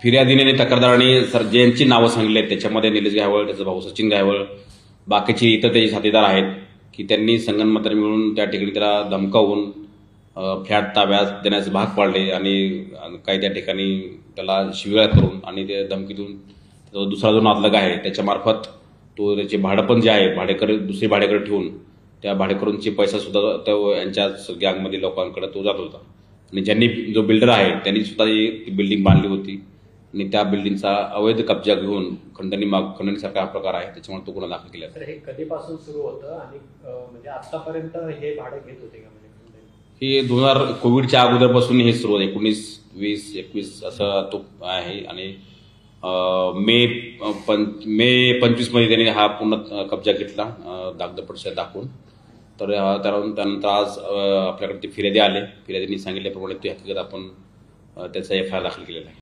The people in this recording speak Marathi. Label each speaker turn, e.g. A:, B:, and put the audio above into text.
A: फिर्यादीने आणि तक्रारदारांनी ज्यांची नावं सांगितली आहेत त्याच्यामध्ये निलेश गायवळ, त्याचा भाऊ सचिन गायवळ, बाकीचे इतर त्याचे साथीदार आहेत की त्यांनी संगनमत मिळून त्या ठिकाणी त्याला धमकावून फ्लॅट ताब्यात देण्यास भाग पाडले आणि काही त्या ठिकाणी त्याला शिव्या करून आणि ते धमकी देऊन दुसरा जो नातलग आहे त्याच्यामार्फत तो त्याचे भाडं पण जे आहे भाडेकरी दुसरे भाडेकरी ठेवून त्या भाडेकरूंचे पैसा सुद्धा तो यांच्या गँगमध्ये लोकांकडे तो जात होता आणि ज्यांनी जो बिल्डर आहे त्यांनी सुद्धा ती बिल्डिंग बांधली होती आणि त्या बिल्डिंगचा अवैध कब्जा घेऊन खंडणीसारखा हा प्रकार आहे, त्याच्यामुळे तो गुन्हा दाखल केला.
B: तर हे कधीपासून सुरू होतं आणि म्हणजे आतापर्यंत हे भाडं घेत होते का?
A: हे 2000 कोविडच्या अगोदरपासून हे सुरू होतं. 19, 20, 21 असं तो आहे आणि मे 25 मध्ये त्यांनी हा पूर्ण कब्जा घेतला दागदपट दाखवून. तर त्यानंतर आज आपल्याकडे ते फिर्यादी आले. फिर्यादींनी सांगितल्याप्रमाणे ती हकीकत आपण त्याचा FIR दाखल केलेला आहे.